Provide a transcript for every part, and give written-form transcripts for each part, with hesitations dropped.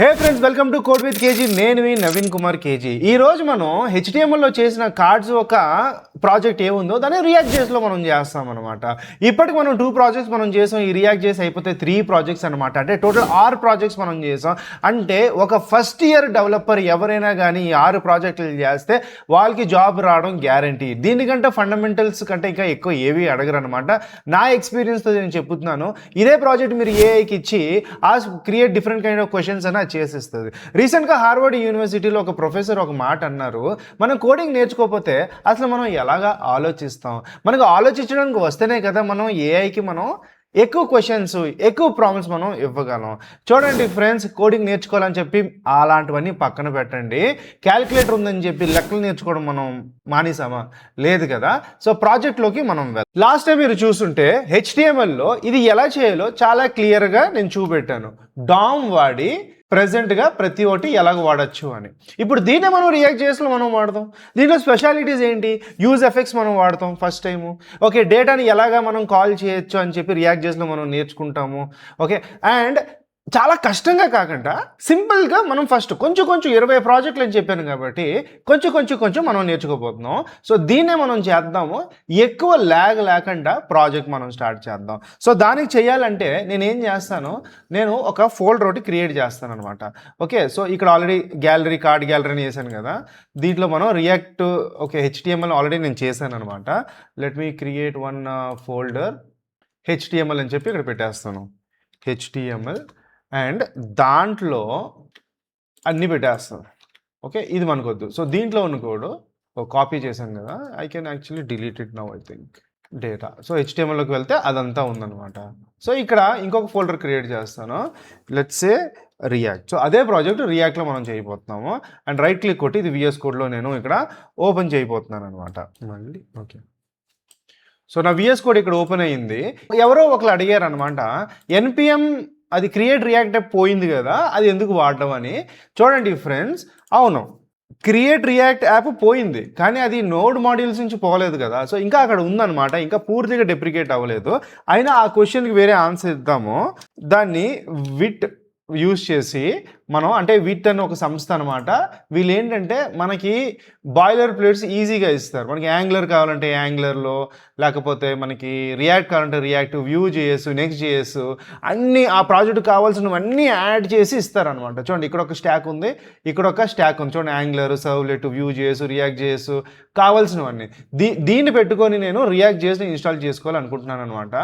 Hey friends, welcome to code with KG. నేను మీ Naveen Kumar KG. ఈ రోజు మనం హెచ్టిఎంఎల్లో చేసిన కార్డ్స్ ఒక ప్రాజెక్ట్ ఏముందో దాన్ని రియాక్ట్ జేస్లో మనం చేస్తాం అనమాట. ఇప్పటికి మనం 2 ప్రాజెక్ట్స్ మనం చేసాం. ఈ రియాక్ట్ జేస్ అయిపోతే 3 ప్రాజెక్ట్స్ అనమాట. అంటే టోటల్ 6 ప్రాజెక్ట్స్ మనం చేసాం. అంటే ఒక ఫస్ట్ ఇయర్ డెవలపర్ ఎవరైనా కానీ ఈ 6 ప్రాజెక్టులు చేస్తే వాళ్ళకి జాబ్ రావడం గ్యారంటీ. దీనికంటే ఫండమెంటల్స్ కంటే ఇంకా ఎక్కువ ఏవి అడగరు అనమాట. నా ఎక్స్పీరియన్స్తో నేను చెప్తున్నాను. ఇదే ప్రాజెక్ట్ మీరు ఏఐకి ఇచ్చి create different kind of questions అని చేసేస్తుంది. రీసెంట్గా హార్వర్డ్ యూనివర్సిటీలో ఒక ప్రొఫెసర్ ఒక మాట అన్నారు, మనం కోడింగ్ నేర్చుకోకపోతే అసలు మనం ఎలాగా ఆలోచిస్తాం? మనకు ఆలోచించడానికి వస్తేనే కదా మనం ఏఐకి మనం ఎక్కువ క్వశ్చన్స్ ఎక్కువ ప్రాబ్లమ్స్ మనం ఇవ్వగలం. చూడండి ఫ్రెండ్స్, కోడింగ్ నేర్చుకోవాలని చెప్పి అలాంటివన్నీ పక్కన పెట్టండి. క్యాలిక్యులేటర్ ఉందని చెప్పి లెక్కలు నేర్చుకోవడం మనం మానేసామా? లేదు కదా. సో ప్రాజెక్ట్లోకి మనం లాస్ట్ టైం మీరు చూస్తుంటే హెచ్టిఎంఎల్లో ఇది ఎలా చేయాలో చాలా క్లియర్గా నేను చూపెట్టాను. డామ్ వాడి ప్రెజెంట్గా ప్రతి ఒక్కటి ఎలాగ వాడచ్చు అని. ఇప్పుడు దీన్నే మనం రియాక్ట్ జేస్లో మనం వాడతాం. దీంట్లో స్పెషాలిటీస్ ఏంటి? యూజ్ ఎఫెక్ట్స్ మనం వాడతాం ఫస్ట్ టైము. ఓకే, డేటాని ఎలాగా మనం కాల్ చేయొచ్చు అని చెప్పి రియాక్ట్ జేస్లో మనం నేర్చుకుంటాము. ఓకే, అండ్ చాలా కష్టంగా కాకుండా సింపుల్గా మనం ఫస్ట్ కొంచెం 20 ప్రాజెక్టులు అని చెప్పాను కాబట్టి కొంచెం మనం నేర్చుకోబోతున్నాం. సో దీన్నే మనం చేద్దాము. ఎక్కువ ల్యాగ్ లేకుండా ప్రాజెక్ట్ మనం స్టార్ట్ చేద్దాం. సో దానికి చేయాలంటే నేనేం చేస్తాను, నేను ఒక ఫోల్డర్ ఒకటి క్రియేట్ చేస్తాను అనమాట. ఓకే, సో ఇక్కడ ఆల్రెడీ కార్డ్ గ్యాలరీని చేశాను కదా. దీంట్లో మనం రియాక్ట్ హెచ్టిఎంఎల్ ఆల్రెడీ నేను చేశాను అనమాట. Let me create one folder HTML అని చెప్పి ఇక్కడ పెట్టేస్తాను. హెచ్టిఎంఎల్ అండ్ దాంట్లో అన్నీ పెట్టేస్తాం. ఓకే, ఇది మనకొద్దు. సో దీంట్లో ఉన్న కోడ్ కాపీ చేశాను కదా, I can actually delete it now. I think data. So హెచ్టిఎంఎల్లోకి వెళ్తే అదంతా ఉందన్నమాట. సో ఇక్కడ ఇంకొక ఫోల్డర్ క్రియేట్ చేస్తాను. Let's say React. సో అదే ప్రాజెక్ట్ రియాక్ట్లో మనం చేయబోతున్నాము. అండ్ రైట్ క్లిక్ కొట్టి ఇది విఎస్ కోడ్లో నేను ఇక్కడ ఓపెన్ చేయబోతున్నాను అనమాట. మళ్ళీ ఓకే, సో నా విఎస్ కోడ్ ఇక్కడ ఓపెన్ అయ్యింది. ఎవరో ఒకరు అడిగారు అనమాట, ఎన్పిఎం అది క్రియేట్ రియాక్ట్ పోయింది కదా, అది ఎందుకు వాడడం అని. చూడండి ఫ్రెండ్స్, అవును, క్రియేట్ రియాక్ట్ యాప్ పోయింది, కానీ అది నోడ్ మాడ్యూల్స్ నుంచి పోలేదు కదా. సో ఇంకా అక్కడ ఉందన్నమాట, ఇంకా పూర్తిగా డెప్రికేట్ అవ్వలేదు. అయినా ఆ క్వశ్చన్కి వేరే ఆన్సర్ ఇద్దాము. దాన్ని విట్ యూజ్ చేసి మనం, అంటే విట్ అని ఒక సంస్థ అనమాట. వీళ్ళు ఏంటంటే మనకి బాయిలర్ ప్లేట్స్ ఈజీగా ఇస్తారు. మనకి యాంగ్లర్ కావాలంటే యాంగ్లర్లో, లేకపోతే మనకి రియాక్ట్ కావాలంటే react, view JS, next JS, అన్నీ ఆ ప్రాజెక్ట్ కావాల్సినవన్నీ యాడ్ చేసి ఇస్తారనమాట. చూడండి, ఇక్కడ ఒక స్టాక్ ఉంది, ఇక్కడ ఒక స్టాక్ ఉంది. చూడండి, angler, servlet, view JS, react JS కావాల్సినవన్నీ. దీన్ని పెట్టుకొని నేను రియాక్ట్ జేఎస్ని ఇన్స్టాల్ చేసుకోవాలనుకుంటున్నాను అనమాట.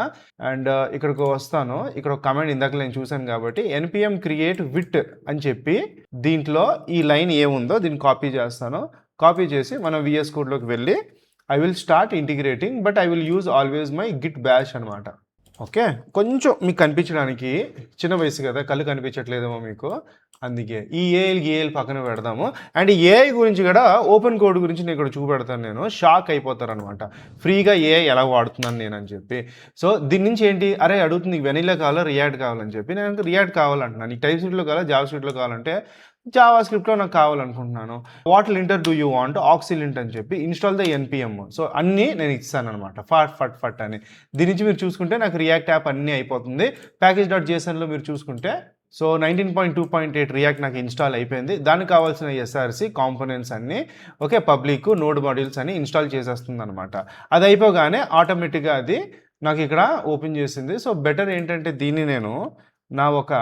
అండ్ ఇక్కడికి వస్తాను. ఇక్కడ ఒక కమెంట్ ఇందాక నేను చూశాను కాబట్టి npm create with అని చెప్పి దీంట్లో ఈ లైన్ ఏముందో దీన్ని కాపీ చేస్తాను. కాపీ చేసి మన విఎస్ కోడ్లోకి వెళ్ళి I will start integrating, but I will use always my Git bash అనమాట. ఓకే, కొంచెం మీకు కనిపించడానికి, చిన్న వయసు కదా, కళ్ళు కనిపించట్లేదేమో మీకు, అందుకే ఈ ఏఎల్ పక్కన పెడదాము. అండ్ ఏఐ గురించి కూడా, ఓపెన్ కోడ్ గురించి నేను ఇక్కడ చూపెడతాను. నేను షాక్ అయిపోతారనమాట, ఫ్రీగా ఏఐ ఎలా వాడుతున్నాను నేను అని చెప్పి. సో దీని నుంచి ఏంటి, అరే అడుగుతుంది వెనిలా కావాలా రియాక్ట్ కావాలని చెప్పి, నేను రియాక్ట్ కావాలంటున్నాను. నీకు టైప్ స్క్రిప్ట్లో కావాలా, జావా స్క్రిప్ట్లో కావాలంటే జావా స్క్రిప్ట్లో నాకు కావాలనుకుంటున్నాను. What linter do you want, ఆక్సిలింట్ అని చెప్పి ఇన్స్టాల్ ద ఎన్పిఎం. సో అన్నీ నేను ఇస్తాను అనమాట, ఫట్ అని. దీని నుంచి మీరు చూసుకుంటే నాకు రియాక్ట్ యాప్ అన్నీ అయిపోతుంది. package.jsonలో మీరు చూసుకుంటే సో 19.2.8 రియాక్ట్ నాకు ఇన్స్టాల్ అయిపోయింది. దానికి కావాల్సిన ఎస్ఆర్సి కాంపోనెంట్స్ అన్నీ ఓకే, పబ్లిక్ నోడ్ మాడ్యూల్స్ అన్ని ఇన్స్టాల్ చేసేస్తుంది అనమాట. అది అయిపోగానే ఆటోమేటిక్గా అది నాకు ఇక్కడ ఓపెన్ చేసింది. సో బెటర్ ఏంటంటే దీన్ని నేను నా ఒక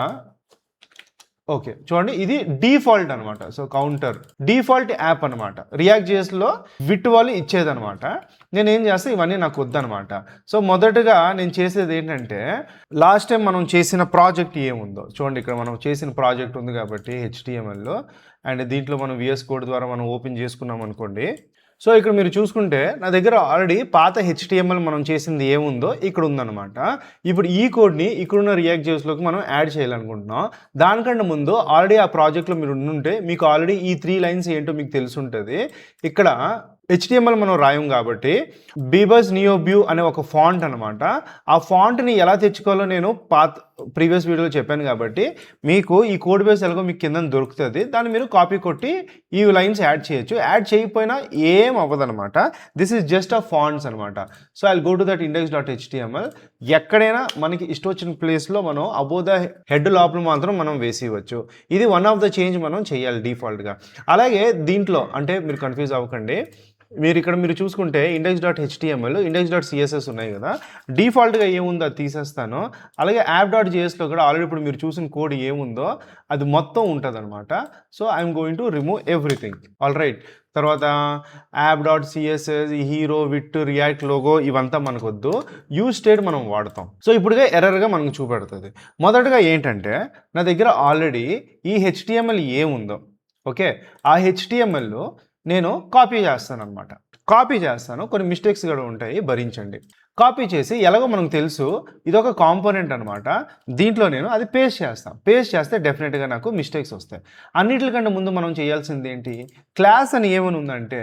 ఓకే చూడండి, ఇది డిఫాల్ట్ అనమాట. సో కౌంటర్ డిఫాల్ట్ యాప్ అనమాట, రియాక్ట్ జేఎస్లో విట్ వాళ్ళు ఇచ్చేదనమాట. నేను ఏం చేస్తే ఇవన్నీ నాకు వద్దనమాట. సో మొదటగా నేను చేసేది ఏంటంటే, లాస్ట్ టైం మనం చేసిన ప్రాజెక్ట్ ఏముందో చూడండి, ఇక్కడ మనం చేసిన ప్రాజెక్ట్ ఉంది కాబట్టి హెచ్టిఎంఎల్లో, అండ్ దీంట్లో మనం విఎస్ కోడ్ ద్వారా మనం ఓపెన్ చేసుకున్నాం అనుకోండి. సో ఇక్కడ మీరు చూసుకుంటే నా దగ్గర ఆల్రెడీ పాత హెచ్టిఎంఎల్ మనం చేసింది ఏముందో ఇక్కడ ఉందన్నమాట. ఇప్పుడు ఈ కోడ్ని ఇక్కడున్న రియాక్ట్ జేఎస్లోకి మనం యాడ్ చేయాలనుకుంటున్నాం. దానికంటే ముందు ఆల్రెడీ ఆ ప్రాజెక్ట్లో మీరు ఉండుంటే మీకు ఆల్రెడీ ఈ 3 లైన్స్ ఏంటో మీకు తెలుసుంటుంది. ఇక్కడ HTML మనం రాయం కాబట్టి బీబస్ నియోబ్యూ అనే ఒక ఫాంట్ అనమాట. ఆ ఫాంట్ని ఎలా తెచ్చుకోవాలో నేను ప్రీవియస్ వీడియోలో చెప్పాను కాబట్టి మీకు ఈ కోడ్ బేస్ ఎలాగో మీకు కింద దొరుకుతుంది. దాన్ని మీరు కాపీ కొట్టి ఈ లైన్స్ యాడ్ చేయొచ్చు. యాడ్ చేయకపోయినా ఏం అవ్వదనమాట. This is just a fonts అనమాట. So I go to that index.html. ఎక్కడైనా మనకి ఇష్టం వచ్చిన ప్లేస్లో మనం అబోవ్ ద హెడ్ లోపల మాత్రం మనం వేసి ఇవ్వచ్చు. ఇది వన్ ఆఫ్ ద చేంజ్ మనం చేయాలి డిఫాల్ట్గా. అలాగే దీంట్లో అంటే మీరు కన్ఫ్యూజ్ అవ్వకండి. మీరు చూసుకుంటే index.html, index.css ఉన్నాయి కదా. డిఫాల్ట్గా ఏముందో అది తీసేస్తాను. అలాగే app.jsలో కూడా ఆల్రెడీ ఇప్పుడు మీరు చూసిన కోడ్ ఏముందో అది మొత్తం ఉంటుంది అనమాట. So I'm going to remove everything. All right. తర్వాత app.css, hero, VIT, react logo ఇవంతా మనకు వద్దు. యూజ్ స్టేట్ మనం వాడతాం. సో ఇప్పుడుగా ఎర్రర్గా మనకు చూపెడుతుంది. మొదటగా ఏంటంటే నా దగ్గర ఆల్రెడీ ఈ HTML ఏముందో ఓకే, ఆ HTML నేను కాపీ చేస్తాను అనమాట. కాపీ చేస్తాను, కొన్ని మిస్టేక్స్ కూడా ఉంటాయి, భరించండి. కాపీ చేసి ఎలాగో మనకు తెలుసు ఇదొక కాంపోనెంట్ అనమాట. దీంట్లో నేను అది పేస్ట్ చేస్తాను. పేస్ట్ చేస్తే డెఫినెట్గా నాకు మిస్టేక్స్ వస్తాయి. అన్నిటికంటే ముందు మనం చేయాల్సింది ఏంటి, క్లాస్ అని ఏమని ఉందంటే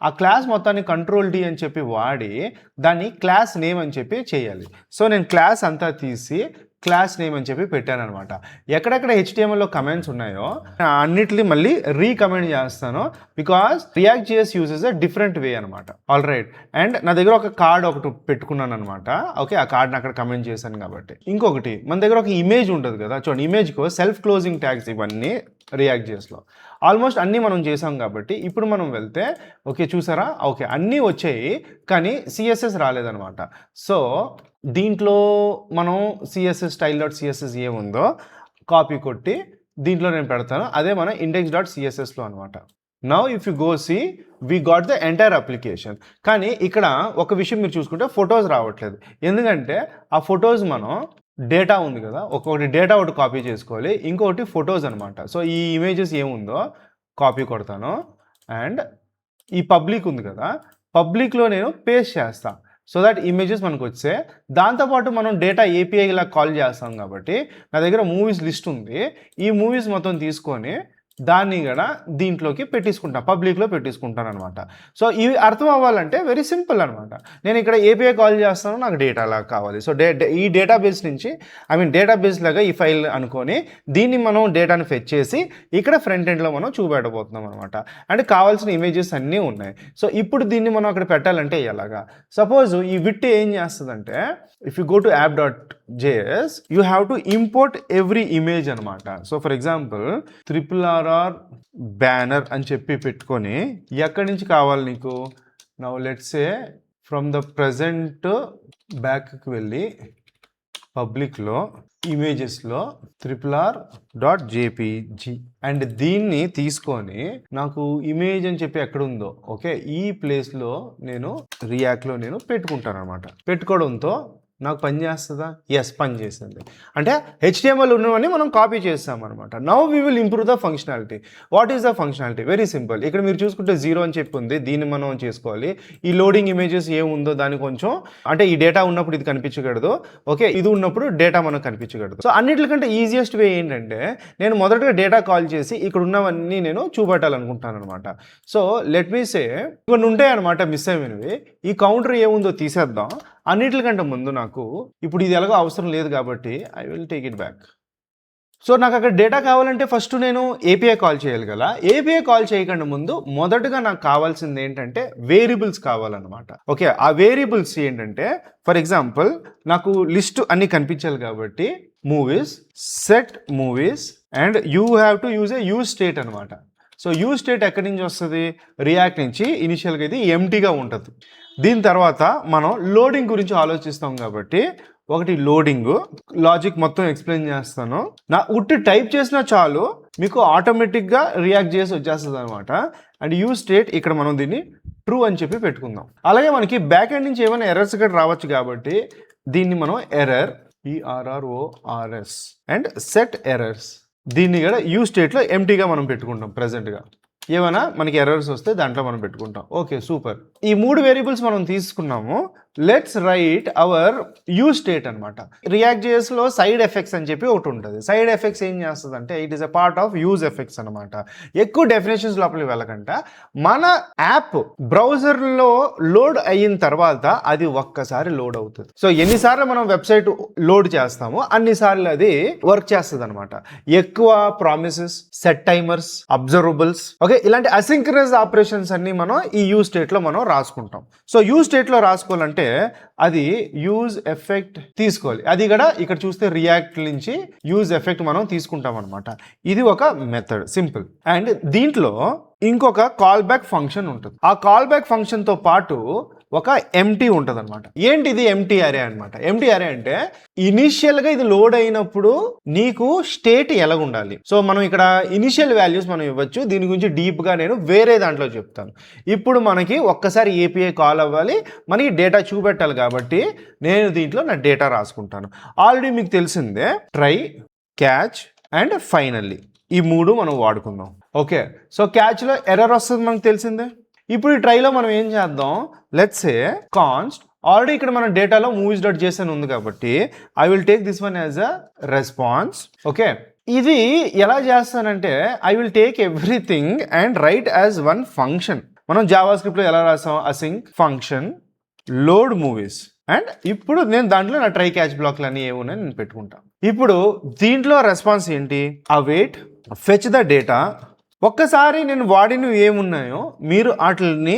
ఆ క్లాస్ మొత్తాన్ని Ctrl+D అని చెప్పి వాడి దాన్ని క్లాస్ నేమ్ అని చెప్పి చేయాలి. సో నేను క్లాస్ అంతా తీసి క్లాస్ నేమ్ అని చెప్పి పెట్టాను అనమాట. ఎక్కడెక్కడ HTMLలో కమెంట్స్ ఉన్నాయో అన్నిటిని మళ్ళీ రీకమెంట్ చేస్తాను. Because React.js uses a different way అనమాట. All right. అండ్ నా దగ్గర ఒక కార్డ్ ఒకటి పెట్టుకున్నాను అనమాట. ఓకే, ఆ కార్డ్ని అక్కడ కమెంట్ చేశాను కాబట్టి. ఇంకొకటి మన దగ్గర ఒక ఇమేజ్ ఉంటుంది కదా, చూడండి ఇమేజ్కు సెల్ఫ్ క్లోజింగ్ ట్యాగ్స్ ఇవన్నీ React.jsలో ఆల్మోస్ట్ అన్నీ మనం చేసాం కాబట్టి ఇప్పుడు మనం వెళ్తే ఓకే చూసారా, ఓకే అన్నీ వచ్చాయి కానీ CSS రాలేదనమాట. సో దీంట్లో మనం CSS style.css ఏముందో కాపీ కొట్టి దీంట్లో నేను పెడతాను. అదే మన index.cssలో అనమాట. Now if you go see we got the entire application. కానీ ఇక్కడ ఒక విషయం మీరు చూసుకుంటే ఫొటోస్ రావట్లేదు. ఎందుకంటే ఆ ఫొటోస్ మనం డేటా ఉంది కదా, ఒకటి డేటా ఒకటి కాపీ చేసుకోవాలి, ఇంకొకటి ఫొటోస్ అనమాట. సో ఈ ఇమేజెస్ ఏముందో కాపీ కొడతాను అండ్ ఈ పబ్లిక్ ఉంది కదా, పబ్లిక్లో నేను పేస్ట్ చేస్తాను. సో దట్ ఇమేజెస్ మనకు వచ్చే దాంతోపాటు మనం డేటా API ఇలా కాల్ చేస్తాం కాబట్టి నా దగ్గర మూవీస్ లిస్ట్ ఉంది. ఈ మూవీస్ మొత్తం తీసుకొని దాన్ని కూడా దీంట్లోకి పెట్టేసుకుంటాను, పబ్లిక్లో పెట్టేసుకుంటాను అనమాట. సో ఇవి అర్థం అవ్వాలంటే వెరీ సింపుల్ అనమాట. నేను ఇక్కడ API కాల్ చేస్తాను, నాకు డేటా లాగా కావాలి. సో ఈ డేటాబేస్ నుంచి డేటాబేస్ లాగా ఈ ఫైల్ అనుకొని దీన్ని మనం డేటాను ఫెచ్ చేసి ఇక్కడ ఫ్రంట్ ఎండ్లో మనం చూపెట్టబోతున్నాం అనమాట. అండ్ కావాల్సిన ఇమేజెస్ అన్నీ ఉన్నాయి. సో ఇప్పుడు దీన్ని మనం అక్కడ పెట్టాలంటే ఎలాగా, సపోజ్ ఈ విట్ ఏం చేస్తుందంటే if you go to app.js you have to import every image అనమాట. So for example RRR banner అని చెప్పి పెట్టుకొని ఎక్కడి నుంచి కావాలి నీకు, now let's say from the present బ్యాక్కి వెళ్ళి పబ్లిక్లో ఇమేజెస్లో RRR.jpg అండ్ దీన్ని తీసుకొని నాకు ఇమేజ్ అని చెప్పి ఎక్కడ ఉందో ఓకే ఈ ప్లేస్లో నేను రియాక్ట్లో నేను పెట్టుకుంటాను అనమాట. పెట్టుకోవడంతో నాకు పని చేస్తుందా, ఎస్ పని చేస్తుంది. అంటే HTML ఉన్నవన్నీ మనం కాపీ చేస్తాం అనమాట. Now we will improve the functionality. What is the functionality, very simple. ఇక్కడ మీరు చూసుకుంటే 0 అని చెప్పి ఉంది, దీన్ని మనం చేసుకోవాలి. ఈ లోడింగ్ ఇమేజెస్ ఏముందో దాన్ని కొంచెం అంటే ఈ డేటా ఉన్నప్పుడు ఇది కనిపించకూడదు, ఓకే ఇది ఉన్నప్పుడు డేటా మనకు కనిపించకూడదు. సో అన్నిటికంటే ఈజియెస్ట్ వే ఏంటంటే నేను మొదటగా డేటా కాల్ చేసి ఇక్కడ ఉన్నవన్నీ నేను చూపెట్టాలనుకుంటాను అనమాట. సో లెట్ మీ సే కొన్ని ఉంటాయి అనమాట మిస్ అయినవి. ఈ కౌంటర్ ఏముందో తీసేద్దాం. అన్నిటికంటే ముందు నాకు ఇప్పుడు ఇది ఎలాగో అవసరం లేదు కాబట్టి I will take it back. So నాకు అక్కడ డేటా కావాలంటే ఫస్ట్ నేను API కాల్ చేయాలి కదా. API కాల్ చేయకుండా ముందు మొదటగా నాకు కావాల్సింది ఏంటంటే వేరియబుల్స్ కావాలన్నమాట. ఓకే ఆ వేరియబుల్స్ ఏంటంటే ఫర్ ఎగ్జాంపుల్ నాకు లిస్ట్ అన్ని కనిపించాలి కాబట్టి movies set movies and you have to use a use state అనమాట. సో యూజ్ స్టేట్ ఎక్కడి నుంచి వస్తుంది, రియాక్ట్ నుంచి. ఇనిషియల్గా ఇది ఎంటీగా ఉంటుంది. దీని తర్వాత మనం లోడింగ్ గురించి ఆలోచిస్తాం కాబట్టి ఒకటి లోడింగ్ లాజిక్ మొత్తం ఎక్స్ప్లెయిన్ చేస్తాను. నా ఉట్టి టైప్ చేసినా చాలు మీకు ఆటోమేటిక్గా రియాక్ట్ చేసి వచ్చేస్తుంది అనమాట. అండ్ యూజ్ స్టేట్ ఇక్కడ మనం దీన్ని ట్రూ అని చెప్పి పెట్టుకుందాం. అలాగే మనకి బ్యాక్ ఎండ్ నుంచి ఏమైనా ఎర్రర్స్ ఇక్కడ రావచ్చు కాబట్టి దీన్ని మనం error ERRORS and set errors దీన్ని కూడా యూజ్ స్టేట్లో ఎంటీగా మనం పెట్టుకుంటాం ప్రజెంట్గా. ఏమైనా మనకి ఎర్రర్స్ వస్తే దాంట్లో మనం పెట్టుకుంటాం. Okay, super. ఈ 3 వేరియబుల్స్ మనం తీసుకున్నాము. Let's write our use state అనమాట. రియాక్ట్ జేఎస్లో సైడ్ ఎఫెక్ట్స్ అని చెప్పి ఒకటి ఉంటుంది. సైడ్ ఎఫెక్ట్స్ ఏం చేస్తుంది అంటే it is a part of use effects అనమాట. ఎక్కువ డెఫినేషన్స్ లోపలికి వెళ్ళకుండా మన యాప్ బ్రౌజర్లో లోడ్ అయిన తర్వాత అది ఒక్కసారి లోడ్ అవుతుంది. సో ఎన్నిసార్లు మనం వెబ్సైట్ లోడ్ చేస్తామో అన్నిసార్లు అది వర్క్ చేస్తుంది అనమాట. ఎక్కువ ప్రామిసెస్, సెట్ టైమర్స్, అబ్జర్వబుల్స్, ఓకే, ఇలాంటి అసింక్రనస్ ఆపరేషన్స్ అన్ని మనం ఈ యూజ్ స్టేట్లో మనం రాసుకుంటాం. సో యూజ్ స్టేట్లో రాసుకోవాలంటే అది యూజ్ ఎఫెక్ట్ తీసుకోవాలి. అది కూడా ఇక్కడ చూస్తే రియాక్ట్ నుంచి యూజ్ ఎఫెక్ట్ మనం తీసుకుంటాం అనమాట. ఇది ఒక మెథడ్, సింపుల్. అండ్ దీంట్లో ఇంకొక కాల్ బ్యాక్ ఫంక్షన్ ఉంటుంది. ఆ కాల్ బ్యాక్ ఫంక్షన్ తో పాటు ఒక ఎంటీ ఉంటుంది అనమాట. ఏంటి ఇది? ఎంటీ అరే అనమాట. ఎంటీ అరే అంటే ఇనిషియల్ గా ఇది లోడ్ అయినప్పుడు నీకు స్టేట్ ఎలా ఉండాలి. సో మనం ఇక్కడ ఇనిషియల్ వాల్యూస్ మనం ఇవ్వచ్చు. దీని గురించి డీప్ గా నేను వేరే దాంట్లో చెప్తాను. ఇప్పుడు మనకి ఒక్కసారి ఏపీఐ కాల్ అవ్వాలి, మనకి డేటా చూపెట్టాలి కాబట్టి నేను దీంట్లో నా డేటా రాసుకుంటాను. ఆల్రెడీ మీకు తెలిసిందే ట్రై, క్యాచ్ అండ్ ఫైనల్లీ, ఈ 3 మనం వాడుకుందాం. ఓకే, సో క్యాచ్లో ఎర్రర్ వస్తుంది మనకు తెలిసిందే. ఇప్పుడు ఈ ట్రైలో మనం ఏం చేద్దాం, లెట్స్ సే కాన్స్ట్, ఆల్రెడీ ఇక్కడ మన డేటాలో movies.json ఉంది కాబట్టి I will take this one as a response. Okay, ఇది ఎలా చేస్తానంటే I will take everything and right as one function. మనం జావా స్క్రిప్ట్లో ఎలా రాసాం, async function load movies. And ఇప్పుడు నేను దాంట్లో నా ట్రై క్యాచ్ బ్లాక్లు అన్నీ ఏమున్నాయి నేను పెట్టుకుంటాను. ఇప్పుడు దీంట్లో రెస్పాన్స్ ఏంటి, అవైట్ ఫెచ్ ద డేటా. ఒక్కసారి నేను వాడినవి ఏమున్నాయో మీరు వాటిని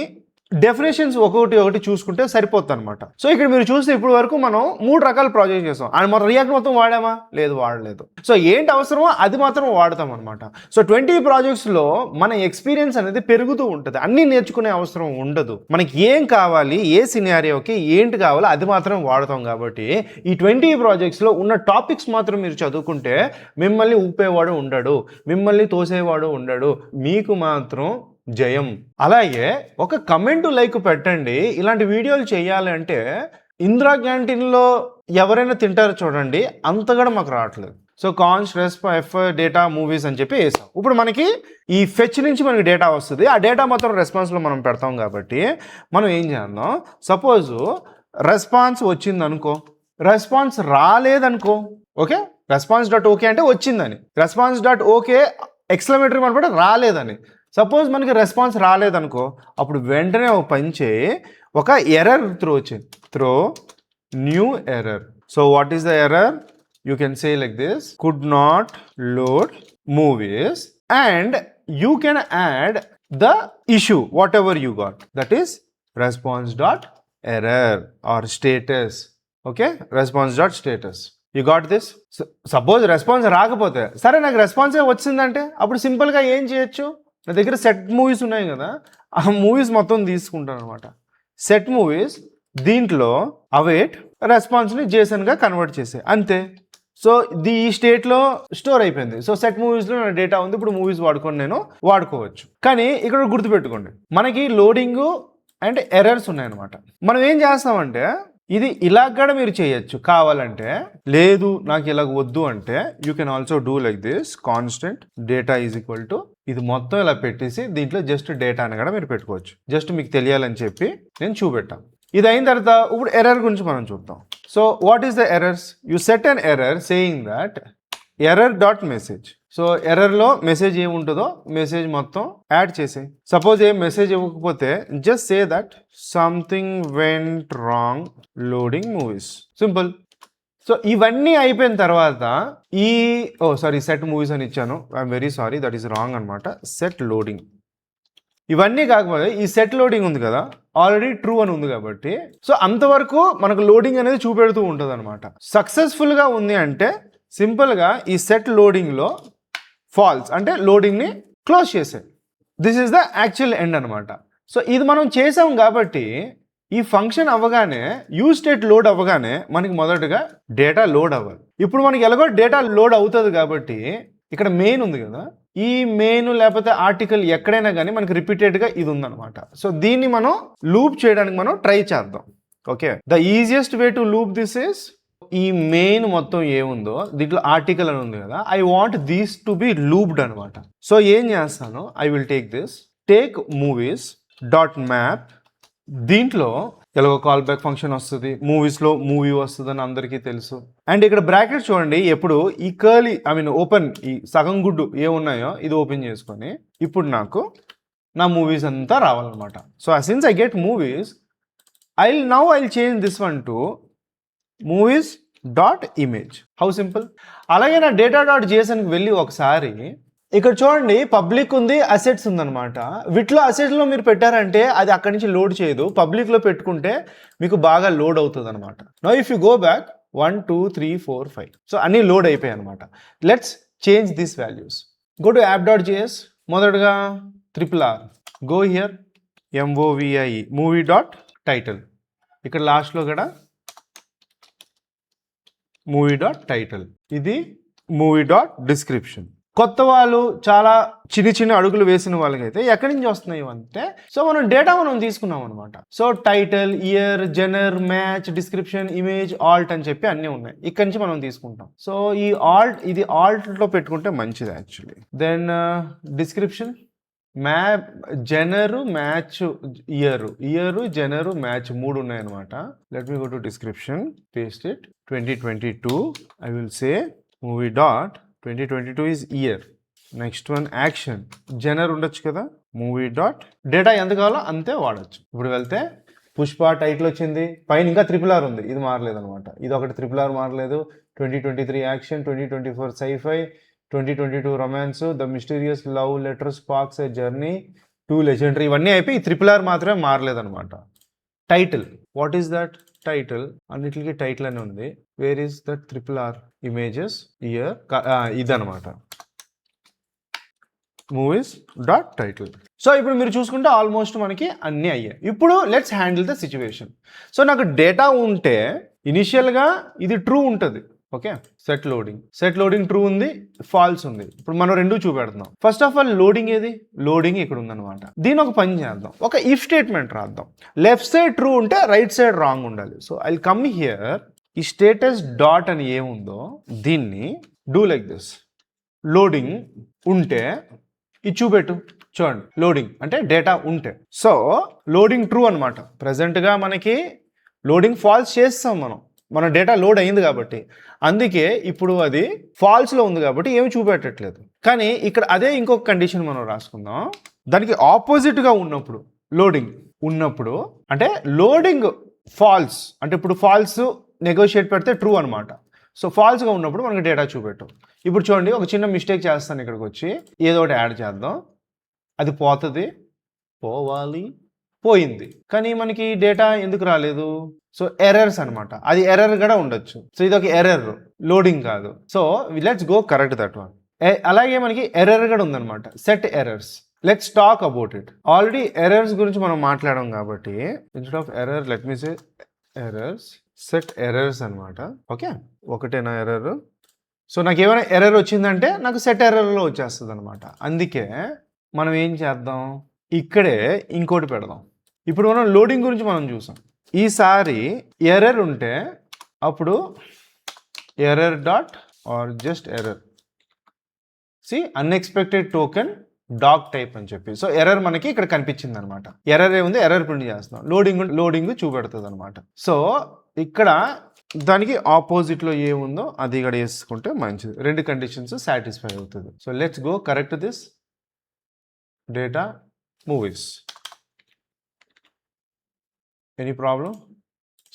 డెఫినేషన్స్ ఒకటి చూసుకుంటే సరిపోతుంది అనమాట. సో ఇక్కడ మీరు చూస్తే ఇప్పుడు వరకు మనం 3 రకాల ప్రాజెక్ట్ చేస్తాం. అండ్ మనం రియాక్ట్ మొత్తం వాడామా? లేదు, వాడలేదు. సో ఏంటి అవసరమో అది మాత్రం వాడతాం అనమాట. సో 20 ప్రాజెక్ట్స్లో మన ఎక్స్పీరియన్స్ అనేది పెరుగుతూ ఉంటుంది. అన్నీ నేర్చుకునే అవసరం ఉండదు. మనకి ఏం కావాలి, ఏ సినారియోకి ఏంటి కావాలో అది మాత్రం వాడతాం. కాబట్టి ఈ 20 ప్రాజెక్ట్స్లో ఉన్న టాపిక్స్ మాత్రం మీరు చదువుకుంటే మిమ్మల్ని ఊపేవాడు ఉండడు, మిమ్మల్ని తోసేవాడు ఉండడు, మీకు మాత్రం జయం. అలాగే ఒక కమెంట్, లైక్ పెట్టండి. ఇలాంటి వీడియోలు చేయాలి అంటే ఇందిరా క్యాంటీన్లో ఎవరైనా తింటారో చూడండి, అంతగా మాకు రావట్లేదు. So const F data movies అని చెప్పి వేసాం. ఇప్పుడు మనకి ఈ ఫెచ్ నుంచి మనకి డేటా వస్తుంది. ఆ డేటా మొత్తం రెస్పాన్స్లో మనం పెడతాం కాబట్టి మనం ఏం చేద్దాం, సపోజ్ రెస్పాన్స్ వచ్చింది అనుకో, రెస్పాన్స్ రాలేదనుకో, ఓకే, రెస్పాన్స్ డాట్ ఓకే అంటే వచ్చిందని, రెస్పాన్స్ డాట్ ఓకే ఎక్స్క్లమేటరీ మనపడ రాలేదని. సపోజ్ మనకి రెస్పాన్స్ రాలేదనుకో, అప్పుడు వెంటనే ఒక పని చేయి, ఒక error throw new error. So what is the error? You can say like this, could not load movies, and you can add the issue what ever you got, that is response dot error or status. Okay, response dot status. You got this. Suppose response రాకపోతే, సరే నాకు రెస్పాన్సే వచ్చిందంటే అప్పుడు సింపుల్గా ఏం చేయొచ్చు, నా దగ్గర సెట్ మూవీస్ ఉన్నాయి కదా, ఆ మూవీస్ మొత్తం తీసుకుంటాను అనమాట. సెట్ మూవీస్, దీంట్లో అవైట్ రెస్పాన్స్ని జేసన్గా కన్వర్ట్ చేసే, అంతే. సో ఈ స్టేట్లో స్టోర్ అయిపోయింది. సో సెట్ మూవీస్లో నా డేటా ఉంది, ఇప్పుడు మూవీస్ నేను వాడుకోవచ్చు. కానీ ఇక్కడ గుర్తుపెట్టుకోండి, మనకి లోడింగ్ అండ్ ఎర్రర్స్ ఉన్నాయన్నమాట. మనం ఏం చేస్తామంటే ఇది ఇలా కూడా మీరు చేయొచ్చు కావాలంటే, లేదు నాకు ఇలాగ వద్దు అంటే you can also do like this, constant data is equal to, ఇది మొత్తం ఇలా పెట్టేసి దీంట్లో జస్ట్ డేటా అని కూడా మీరు పెట్టుకోవచ్చు. జస్ట్ మీకు తెలియాలని చెప్పి నేను చూపెట్టాను. ఇది అయిన తర్వాత ఇప్పుడు ఎర్రర్ గురించి మనం చూద్దాం. So what is the errors? You set an error saying that error dot message. So ఎర్రర్లో మెసేజ్ ఏముంటుందో మెసేజ్ మొత్తం యాడ్ చేసే. సపోజ్ ఏం మెసేజ్ ఇవ్వకపోతే just say that something went wrong loading movies, simple. So ఇవన్నీ అయిపోయిన తర్వాత సెట్ మూవీస్ అని ఇచ్చాను, I'm very sorry, that is wrong అనమాట. సెట్ లోడింగ్, ఇవన్నీ కాకపోతే ఈ సెట్ లోడింగ్ ఉంది కదా, ఆల్రెడీ ట్రూ అని ఉంది కాబట్టి సో అంతవరకు మనకు లోడింగ్ అనేది చూపెడుతూ ఉంటుంది అనమాట. సక్సెస్ఫుల్గా ఉంది అంటే సింపుల్గా ఈ సెట్ లోడింగ్లో ఫాల్స్ అంటే లోడింగ్ని క్లోజ్ చేసే. This is the actual end అనమాట. సో ఇది మనం చేసాం కాబట్టి ఈ ఫంక్షన్ అవ్వగానే, యూజ్ స్టేట్ లోడ్ అవ్వగానే మనకి మొదటగా డేటా లోడ్ అవ్వాలి. ఇప్పుడు మనకి ఎలాగో డేటా లోడ్ అవుతుంది కాబట్టి ఇక్కడ మెయిన్ ఉంది కదా, ఈ మెయిన్ లేకపోతే ఆర్టికల్ ఎక్కడైనా కానీ మనకి రిపీటెడ్గా ఇది ఉందన్నమాట. సో దీన్ని మనం లూప్ చేయడానికి మనం ట్రై చేద్దాం. Okay, the easiest way to loop this is ఈ మెయిన్ మొత్తం ఏముందో దీంట్లో ఆర్టికల్ అని ఉంది కదా, I want these to be looped అనమాట. సో ఏం చేస్తాను, I will take movies dot map. దీంట్లో ఎలాగో కాల్ బ్యాక్ ఫంక్షన్ వస్తుంది, మూవీస్లో మూవీ వస్తుంది అని అందరికీ తెలుసు. అండ్ ఇక్కడ బ్రాకెట్ చూడండి, ఎప్పుడు ఈ కర్లీ ఓపెన్, ఈ సగం గుడ్డు ఏమున్నాయో ఇది ఓపెన్ చేసుకొని ఇప్పుడు నాకు నా మూవీస్ అంతా రావాలన్నమాట. So since I get movies, I'll change this one to movies dot image. How simple. అలాగే నా డేటా డాట్ జేసన్కి వెళ్ళి ఒకసారి ఇక్కడ చూడండి, పబ్లిక్ ఉంది, అసెట్స్ ఉందన్నమాట. వీటిలో అసెట్స్లో మీరు పెట్టారంటే అది అక్కడి నుంచి లోడ్ చేయదు, పబ్లిక్లో పెట్టుకుంటే మీకు బాగా లోడ్ అవుతుంది అనమాట. No if you go back 1 2 3 4 5, so అన్నీ లోడ్ అయిపోయాయి అనమాట. Let's change these values. Go to app dot JS. మొదటగా RRR, go here, MOVIE, movie dot title. ఇక్కడ లాస్ట్లో కూడా మూవీ డాట్ టైటిల్, ఇది మూవీ డాట్ డిస్క్రిప్షన్. కొత్త వాళ్ళు, చాలా చిన్న అడుగులు వేసిన వాళ్ళకైతే ఎక్కడి నుంచి వస్తున్నాయి అంటే, సో మనం డేటా తీసుకున్నాం అనమాట. So title, year, genre, match, description, image, Alt అని చెప్పి అన్నీ ఉన్నాయి. ఇక్కడి నుంచి మనం తీసుకుంటాం. సో ఈ ఆల్ట్, ఇది ఆల్ట్లో పెట్టుకుంటే మంచిది actually. Then description, map, genre, match, year, genre, match 3 ఉన్నాయన్నమాట. Let me go to description, paste it, 2022. I will say movie dot 2022 is year. Next one action, genre ఉండొచ్చు కదా, మూవీ డాట్ డేటా ఎంత కావాలో అంతే వాడచ్చు. ఇప్పుడు వెళ్తే పుష్ప టైటిల్ వచ్చింది, పైన ఇంకా RRR ఉంది, ఇది మారలేదు అనమాట. ఇది ఒకటి RRR మారలేదు. 2023 action, 2024 scifi, 2022 romance, the mysterious love letter sparks a journey, 2 legendary, ఇవన్నీ అయిపోయి RRR మాత్రమే మారలేదు అనమాట. Title, what is that title? అన్నిటికీ టైటిల్ అని ఉంది. Where is that RRR? Images, year, ఇదనమాట, మూవీస్ డాట్ టైటిల్. సో ఇప్పుడు మీరు చూసుకుంటే ఆల్మోస్ట్ మనకి అన్నీ అయ్యాయి. ఇప్పుడు let's handle the situation. So నాకు డేటా ఉంటే ఇనిషియల్గా ఇది ట్రూ ఉంటుంది, ఓకే. సెట్ లోడింగ్ ట్రూ ఉంది, ఫాల్స్ ఉంది. ఇప్పుడు మనం రెండు చూపెడుతున్నాం. ఫస్ట్ ఆఫ్ ఆల్ లోడింగ్ ఏది? లోడింగ్ ఇక్కడ ఉందన్నమాట. దీని ఒక పని చేద్దాం, ఒక ఇఫ్ స్టేట్మెంట్ రాద్దాం. లెఫ్ట్ సైడ్ ట్రూ ఉంటే రైట్ సైడ్ రాంగ్ ఉండాలి. సో ఐ కమ్ హియర్, ఈ స్టేటస్ డాట్ అని ఏముందో దీన్ని డూ లైక్ దిస్. లోడింగ్ ఉంటే ఇది చూపెట్టు, చూడండి, లోడింగ్ అంటే డేటా ఉంటే. సో లోడింగ్ ట్రూ అనమాట. ప్రజెంట్గా మనకి లోడింగ్ ఫాల్స్ చేస్తాం మన డేటా లోడ్ అయింది కాబట్టి. అందుకే ఇప్పుడు అది ఫాల్స్లో ఉంది కాబట్టి ఏమి చూపెట్టట్లేదు. కానీ ఇక్కడ అదే ఇంకొక కండిషన్ మనం రాసుకుందాం. దానికి ఆపోజిట్గా ఉన్నప్పుడు, లోడింగ్ ఉన్నప్పుడు అంటే లోడింగ్ ఫాల్స్ అంటే ఇప్పుడు ఫాల్స్ నెగోషియేట్ పెడితే ట్రూ అనమాట. సో ఫాల్స్గా ఉన్నప్పుడు మనకి డేటా చూపెట్టు. ఇప్పుడు చూడండి, ఒక చిన్న మిస్టేక్ చేస్తాను. ఇక్కడికి వచ్చి ఏదో ఒకటి యాడ్ చేద్దాం, అది పోయింది, కానీ మనకి డేటా ఎందుకు రాలేదు? సో ఎర్రర్స్ అనమాట. అది ఎర్రర్ కూడా ఉండొచ్చు. సో ఇది ఒక ఎర్రర్, లోడింగ్ కాదు. So let's go correct that one. అలాగే మనకి ఎర్రర్ కూడా ఉందన్నమాట, set errors. Let's talk about it. Already errors గురించి మనం మాట్లాడాం కాబట్టి instead of error let me say errors, set errors అనమాట. ఓకే, ఒకటేనా ఎర్రర్? సో నాకు ఏమైనా ఎర్రర్ వచ్చిందంటే నాకు సెట్ ఎర్రర్లో వచ్చేస్తుంది అనమాట. అందుకే మనం ఏం చేద్దాం, ఇక్కడే ఇంకోటి పెడదాం. ఇప్పుడు మనం లోడింగ్ గురించి మనం చూసాం. ఈసారి ఎర్రర్ ఉంటే అప్పుడు error dot or just error, see unexpected token doc type అని చెప్పి. సో ఎర్రర్ మనకి ఇక్కడ కనిపించింది అనమాట. ఎర్రర్ ఏముంది, ఎర్రర్ ప్రింట్ చేస్తున్నాం. లోడింగ్ చూపెడుతుంది అనమాట. సో ఇక్కడ దానికి ఆపోజిట్లో ఏముందో అది ఇక్కడ వేసుకుంటే మంచిది. రెండు కండిషన్స్ సాటిస్ఫై అవుతుంది. So let's go correct this data movies. Any problem?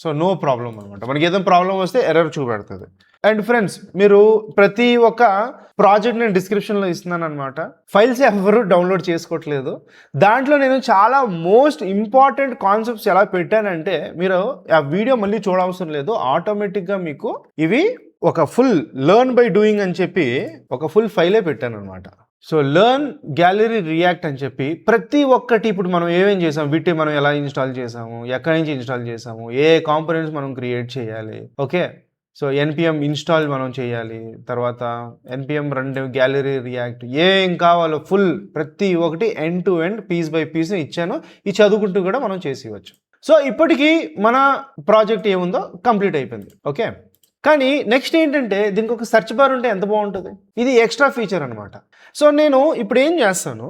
So no problem అనమాట. మనకి ఏదైనా ప్రాబ్లం వస్తే ఎర్రర్ చూపెడుతుంది. అండ్ ఫ్రెండ్స్, మీరు ప్రతి ఒక్క ప్రాజెక్ట్ నేను డిస్క్రిప్షన్లో ఇస్తున్నాను అనమాట. ఫైల్స్ ఎవరు డౌన్లోడ్ చేసుకోవట్లేదు. దాంట్లో నేను చాలా మోస్ట్ ఇంపార్టెంట్ కాన్సెప్ట్స్ ఎలా పెట్టానంటే మీరు ఆ వీడియో మళ్ళీ చూడవసరం లేదు. ఆటోమేటిక్గా మీకు ఇవి ఒక ఫుల్ లెర్న్ బై డూయింగ్ అని చెప్పి ఒక ఫుల్ ఫైలే పెట్టాను అనమాట. సో లెర్న్ గ్యాలరీ రియాక్ట్ అని చెప్పి ప్రతి ఒక్కటి ఇప్పుడు మనం ఏమేం చేసాం, వీటి మనం ఎలా ఇన్స్టాల్ చేసాము, ఎక్కడి నుంచి ఇన్స్టాల్ చేసాము, ఏ కాంపోనెంట్స్ మనం క్రియేట్ చేయాలి, ఓకే. సో npm ఇన్స్టాల్ మనం చేయాలి, తర్వాత npm రన్ గ్యాలరీ రియాక్ట్, ఏం కావాలో ఫుల్ ప్రతి ఒక్కటి end to end piece by piece ఇచ్చాను. ఈ చదువుకుంటూ కూడా మనం చేసి ఇవ్వచ్చు. సో ఇప్పటికీ మన ప్రాజెక్ట్ ఏముందో కంప్లీట్ అయిపోయింది, ఓకే. కానీ నెక్స్ట్ ఏంటంటే దీనికి ఒక సెర్చ్ బార్ ఉంటే ఎంత బాగుంటుంది. ఇది ఎక్స్ట్రా ఫీచర్ అనమాట. సో నేను ఇప్పుడు ఏం చేస్తాను,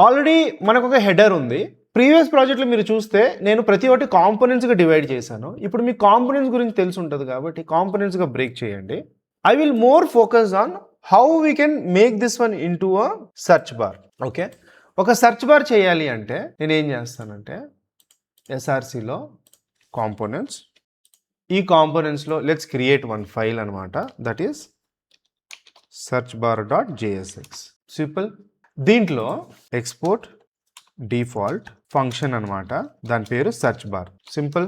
ఆల్రెడీ మనకు ఒక హెడర్ ఉంది. ప్రీవియస్ ప్రాజెక్ట్లో మీరు చూస్తే నేను ప్రతి ఒక్కటి కాంపోనెంట్స్గా డివైడ్ చేశాను. ఇప్పుడు మీ కాంపోనెంట్స్ గురించి తెలిసి ఉంటుంది కాబట్టి కాంపోనెంట్స్గా బ్రేక్ చేయండి. I will more focus on how we can make this one in to a search bar. Okay, ఒక సెర్చ్ బార్ చేయాలి అంటే నేను ఏం చేస్తానంటే ఎస్ఆర్సిలో కాంపోనెంట్స్, ఈ కాంపోనెంట్స్లో లెట్స్ క్రియేట్ వన్ ఫైల్ అనమాట, దట్ ఈస్ searchbar.jsx. సింపుల్. దీంట్లో ఎక్స్పోర్ట్ డిఫాల్ట్ ఫంక్షన్ అనమాట, దాని పేరు సెర్చ్ బార్. సింపుల్.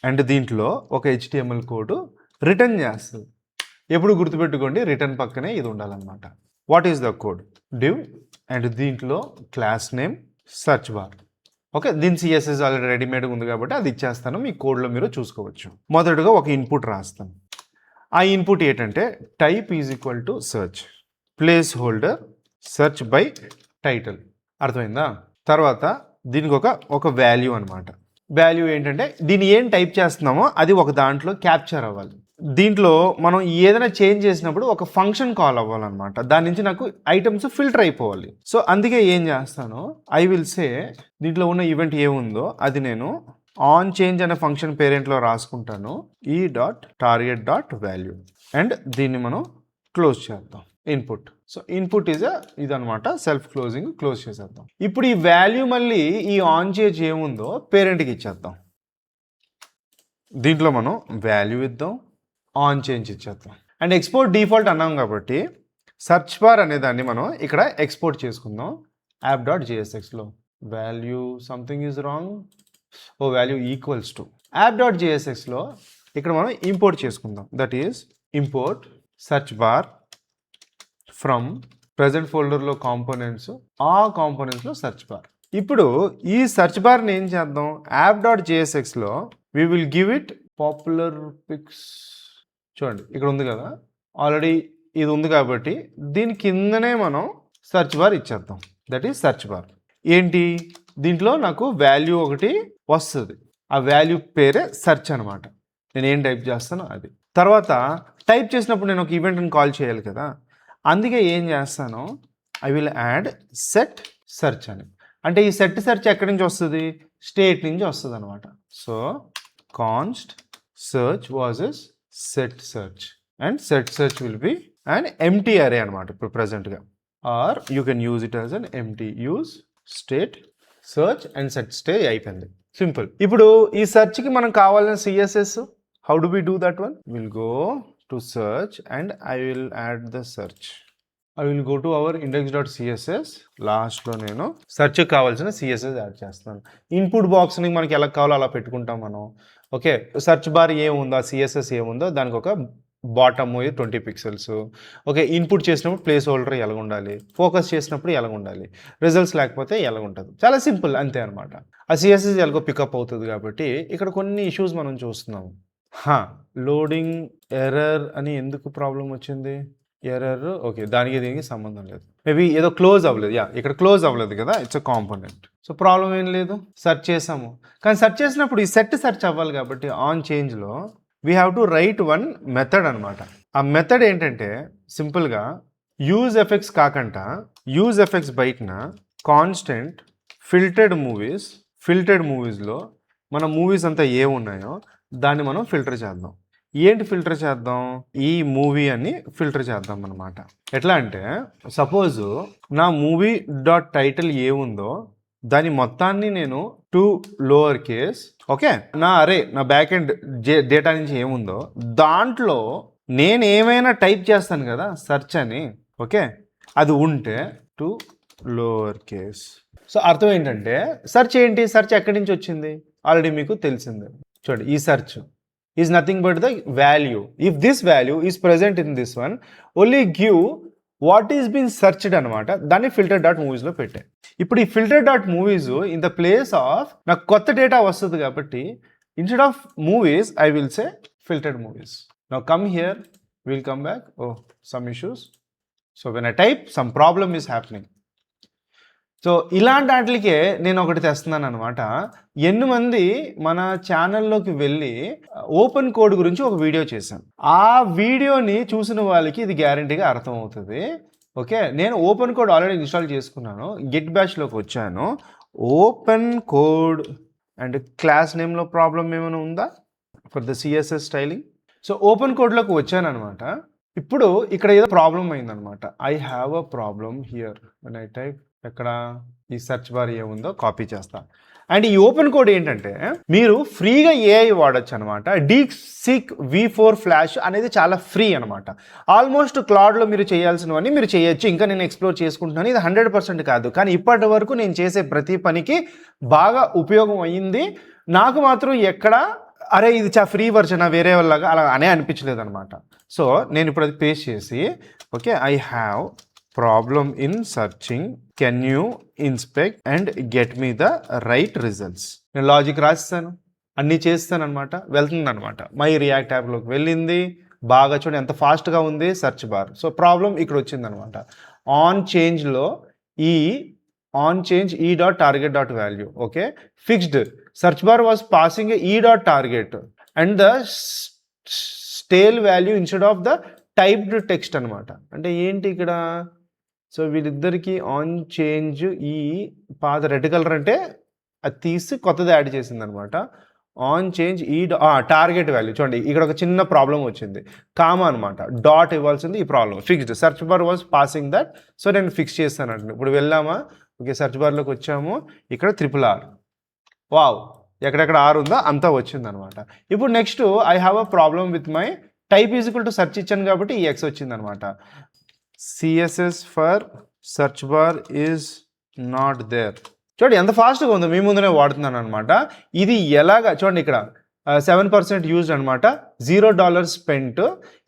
అండ్ దీంట్లో ఒక HTML కోడ్ రిటర్న్ చేస్తుంది. ఎప్పుడు గుర్తుపెట్టుకోండి, రిటర్న్ పక్కనే ఇది ఉండాలన్నమాట. What is the code? div and దీంట్లో class name search bar. Okay, దీని CSS ఆల్రెడీ రెడీమేడ్గా ఉంది కాబట్టి అది ఇచ్చేస్తాను, మీ కోడ్లో మీరు చూసుకోవచ్చు. మొదటగా ఒక ఇన్పుట్ రాస్తాను. ఆ ఇన్పుట్ ఏంటంటే type is equal to search, place holder search by title. అర్థమైందా? తర్వాత దీనికి ఒక వాల్యూ అనమాట. వాల్యూ ఏంటంటే దీన్ని ఏం టైప్ చేస్తున్నామో అది ఒక దాంట్లో క్యాప్చర్ అవ్వాలి. దీంట్లో మనం ఏదైనా చేంజ్ చేసినప్పుడు ఒక ఫంక్షన్ కాల్ అవ్వాలన్నమాట. దాని నుంచి నాకు ఐటమ్స్ ఫిల్టర్ అయిపోవాలి. సో అందుకే ఏం చేస్తాను, ఐ విల్ సే దీంట్లో ఉన్న ఈవెంట్ ఏముందో అది నేను ఆన్ చేంజ్ అనే ఫంక్షన్ పేరెంట్లో రాసుకుంటాను, ఈ dot target dot value. And దీన్ని మనం క్లోజ్ చేద్దాం, ఇన్పుట్. సో ఇన్పుట్ ఇదనమాట, సెల్ఫ్ క్లోజింగ్, క్లోజ్ చేసేద్దాం. ఇప్పుడు ఈ వాల్యూ మళ్ళీ ఈ ఆన్ చేంజ్ ఏముందో పేరెంట్కి ఇచ్చేద్దాం. దీంట్లో మనం వాల్యూ ఇద్దాం, ఆన్ చేంజ్ ఇచ్చేద్దాం. అండ్ ఎక్స్పోర్ట్ డిఫాల్ట్ అన్నాం కాబట్టి సెర్చ్ బార్ అనే దాన్ని మనం ఇక్కడ ఎక్స్పోర్ట్ చేసుకుందాం app.jsxలో. Value something is wrong, value equals to app.jsxలో ఇక్కడ మనం ఇంపోర్ట్ చేసుకుందాం, that is import search bar from present ఫోల్డర్లో కాంపోనెంట్స్, ఆ కాంపోనెంట్స్లో సెర్చ్ బార్. ఇప్పుడు ఈ సెర్చ్ బార్ని ఏం చేద్దాం, app.jsxలో we will give it popular picks. చూడండి ఇక్కడ ఉంది కదా, ఆల్రెడీ ఇది ఉంది కాబట్టి దీని కిందనే మనం సెర్చ్ బార్ ఇచ్చేద్దాం, దట్ ఈస్ సెర్చ్ బార్. ఏంటి, దీంట్లో నాకు వాల్యూ ఒకటి వస్తుంది, ఆ వాల్యూ పేరే సెర్చ్ అనమాట. నేను ఏం టైప్ చేస్తానో అది. తర్వాత టైప్ చేసినప్పుడు నేను ఒక ఈవెంట్ని కాల్ చేయాలి కదా, అందుకే ఏం చేస్తాను, I will add set search అని. అంటే ఈ సెట్ సెర్చ్ ఎక్కడి నుంచి వస్తుంది, స్టేట్ నుంచి వస్తుంది అనమాట. సో కాన్స్ట్ సెర్చ్ వాజెస్ set search, and set search will be and empty array అనమాట ఇప్పుడు ప్రెసెంట్గా, or you can use it as an empty. Use state search and set stay అయిపోయింది, సింపుల్. ఇప్పుడు ఈ సెర్చ్కి మనం కావాల్సిన CSS, how do we do that one? Will go to search and I will add the search. I will go to our index.css. లాస్ట్లో నేను సెర్చ్కి కావాల్సిన CSS add చేస్తాను. ఇన్పుట్ బాక్స్ని మనకి ఎలా కావాలో అలా పెట్టుకుంటాం మనం. ఓకే, సెర్చ్ బార్ ఏముందో, CSS ఏముందో దానికి ఒక బాటమ్ 20 పిక్సెల్స్. ఓకే, ఇన్పుట్ చేసినప్పుడు ప్లేస్ హోల్డర్ ఎలాగ ఉండాలి, ఫోకస్ చేసినప్పుడు ఎలాగ ఉండాలి, రిజల్ట్స్ లేకపోతే ఎలాగ ఉంటుంది, చాలా సింపుల్ అంతే అనమాట. ఆ CSS ఎలాగో పికప్ అవుతుంది కాబట్టి ఇక్కడ కొన్ని ఇష్యూస్ మనం చూస్తున్నాము. లోడింగ్ ఎర్రర్ అని ఎందుకు ప్రాబ్లం వచ్చింది, ఎర్రర్. ఓకే, దానికి దీనికి సంబంధం లేదు, మేబీ ఏదో క్లోజ్ అవ్వలేదు. ఇక్కడ క్లోజ్ అవ్వలేదు కదా, it's a component. So problem ఏం లేదు, సెర్చ్ చేసాము. కానీ సెర్చ్ చేసినప్పుడు ఈ సెట్ సెర్చ్ అవ్వాలి కాబట్టి ఆన్ చేంజ్లో we have to write one method అనమాట. ఆ మెథడ్ ఏంటంటే సింపుల్గా యూజ్ ఎఫెక్ట్స్ కాకుండా యూజ్ ఎఫెక్ట్స్ బయటన కాన్స్టెంట్ ఫిల్టర్డ్ మూవీస్లో మన మూవీస్ అంతా ఏమున్నాయో దాన్ని మనం ఫిల్టర్ చేద్దాం. ఏంటి ఫిల్టర్ చేద్దాం, ఈ మూవీ అని ఫిల్టర్ చేద్దాం అనమాట. ఎట్లా అంటే సపోజ్ నా మూవీ డాట్ టైటిల్ ఏముందో దాని మొత్తాన్ని నేను టు లోవర్ కేస్, ఓకే, నా బ్యాక్ ఎండ్ డేటా నుంచి ఏముందో దాంట్లో నేను ఏమైనా టైప్ చేస్తాను కదా సెర్చ్ అని, ఓకే, అది ఉంటే టు లోవర్ కేస్. సో అర్థం ఏంటంటే సెర్చ్ ఏంటి, సెర్చ్ ఎక్కడి నుంచి వచ్చింది ఆల్రెడీ మీకు తెలిసిందే. చూడండి, ఈ search is nothing but the value. If this value is present in this one, only give what is being searched అనమాట, దాన్ని filter.movies లో పెట్టే. ఇప్పుడు ఈ filter.movies in the place of నాకు కొత్త డేటా వస్తుంది కాబట్టి instead of movies I will say filtered movies. Now come here, we'll come back. Some issues. So when I type, some problem is happening. So ఇలాంటి వాటికే నేను ఒకటి తెస్తున్నాను అనమాట. ఎన్ని మంది మన ఛానల్లోకి వెళ్ళి ఓపెన్ కోడ్ గురించి ఒక వీడియో చేశాను. ఆ వీడియోని చూసిన వాళ్ళకి ఇది గ్యారంటీగా అర్థమవుతుంది. ఓకే, నేను ఓపెన్ కోడ్ ఆల్రెడీ ఇన్స్టాల్ చేసుకున్నాను. గిట్ బ్యాష్లోకి వచ్చాను. ఓపెన్ కోడ్ అండ్ క్లాస్ నేమ్లో ప్రాబ్లం ఏమైనా ఉందా for the CSS styling? So open కోడ్లోకి వచ్చాను అనమాట. ఇప్పుడు ఇక్కడ ఏదో ప్రాబ్లం అయిందనమాట. I have a problem here when I type. ఎక్కడ ఈ సెర్చ్ బార్ ఏముందో కాపీ చేస్తా. అండ్ ఈ ఓపెన్ కోడ్ ఏంటంటే మీరు ఫ్రీగా ఏఐ వాడచ్చు అనమాట. DeepSeek V4 ఫ్లాష్ అనేది చాలా ఫ్రీ అనమాట. ఆల్మోస్ట్ క్లౌడ్లో మీరు చేయాల్సినవన్నీ మీరు చేయొచ్చు. ఇంకా నేను ఎక్స్ప్లోర్ చేసుకుంటున్నాను. ఇది 100% కాదు, కానీ ఇప్పటి వరకు నేను చేసే ప్రతి పనికి బాగా ఉపయోగం అయ్యింది. నాకు మాత్రం ఎక్కడ అరే ఇది ఫ్రీ వర్షన్ వేరే వాళ్ళగా అలా అనే అనిపించలేదు అనమాట. సో నేను ఇప్పుడు అది పేస్ట్ చేసి okay, I have problem in searching, can you inspect and get me the right results. నేను లాజిక్ రాస్తాను, అన్నీ చేస్తాను అనమాట. వెళ్తుంది అనమాట. మై రియాక్ట్ యాప్లోకి వెళ్ళింది. బాగా చూడండి ఎంత ఫాస్ట్గా ఉంది సెర్చ్ బార్. సో ప్రాబ్లం ఇక్కడ వచ్చిందనమాట. ఆన్ చేంజ్లో ఆన్ చేంజ్ ఈ dot target dot value. Okay, fixed search bar was passing a e dot target and the stale value instead of the typed text అనమాట. అంటే ఏంటి ఇక్కడ? సో వీళ్ళిద్దరికి on change ఈ పాత రెడ్ కలర్ అంటే అది తీసి కొత్తది యాడ్ చేసింది అనమాట. ఆన్ చేంజ్ ఈ టార్గెట్ వాల్యూ చూడండి, ఇక్కడ ఒక చిన్న ప్రాబ్లం వచ్చింది. కామా అనమాట, డాట్ ఇవ్వాల్సింది. ఈ problem fixed. Search bar was passing that. So నేను ఫిక్స్ చేస్తానండి. ఇప్పుడు వెళ్ళామా? ఓకే, సెర్చ్ బార్లోకి వచ్చాము. ఇక్కడ RRR. వావ్, ఎక్కడెక్కడ ఆర్ ఉందో అంతా వచ్చిందనమాట. ఇప్పుడు next I have a problem with my type equal to search ఇచ్చాను కాబట్టి ఈ ఎక్స్ వచ్చిందనమాట. CSS for search bar is not there. చూడండి ఎంత ఫాస్ట్గా ఉందో, మీ ముందునే వాడుతున్నాను అనమాట. ఇది ఎలాగా చూడండి, ఇక్కడ 7% యూజ్డ్ అనమాట. $0 స్పెంట్.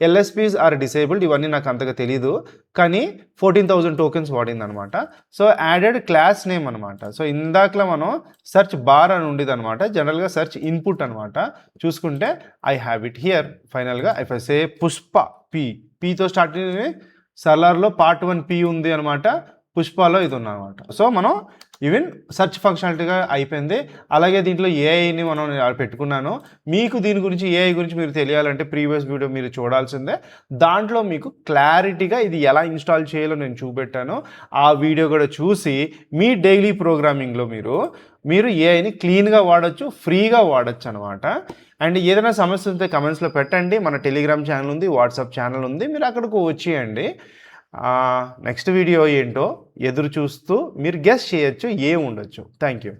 LSPs are disabled. ఇవన్నీ నాకు అంతగా తెలీదు, కానీ 14,000 టోకెన్స్ వాడింది అనమాట. సో యాడెడ్ క్లాస్ నేమ్ అనమాట. సో ఇందాకలా మనం సెర్చ్ బార్ అని ఉండేది అనమాట. జనరల్గా సెర్చ్ ఇన్పుట్ అనమాట. చూసుకుంటే ఐ హ్యావ్ ఇట్ హియర్. ఫైనల్గా ఇఫ్ ఐ సే పుష్ప, పీతో స్టార్ట్ అయ్యి సర్లార్లో పార్ట్ 1 P ఉంది అనమాట. పుష్పలో ఇది ఉందన్నమాట. సో మనం ఈవెన్ సెర్చ్ ఫంక్షనాలిటీగా అయిపోయింది. అలాగే దీంట్లో ఏఐని మనం పెట్టుకున్నాను. మీకు దీని గురించి ఏఐ గురించి మీరు తెలియాలంటే ప్రీవియస్ వీడియో మీరు చూడాల్సిందే. దాంట్లో మీకు క్లారిటీగా ఇది ఎలా ఇన్స్టాల్ చేయాలో నేను చూపెట్టాను. ఆ వీడియో కూడా చూసి మీ డైలీ ప్రోగ్రామింగ్లో మీరు ఏఐని క్లీన్గా వాడచ్చు, ఫ్రీగా వాడచ్చు అనమాట. అండ్ ఏదైనా సమస్య ఉంటే కమెంట్స్లో పెట్టండి. మన టెలిగ్రామ్ ఛానల్ ఉంది, వాట్సాప్ ఛానల్ ఉంది, మీరు అక్కడికి వచ్చేయండి. నెక్స్ట్ వీడియో ఏంటో ఎదురు చూస్తూ మీరు గెస్ చేయొచ్చు, ఉండొచ్చు. Thank you.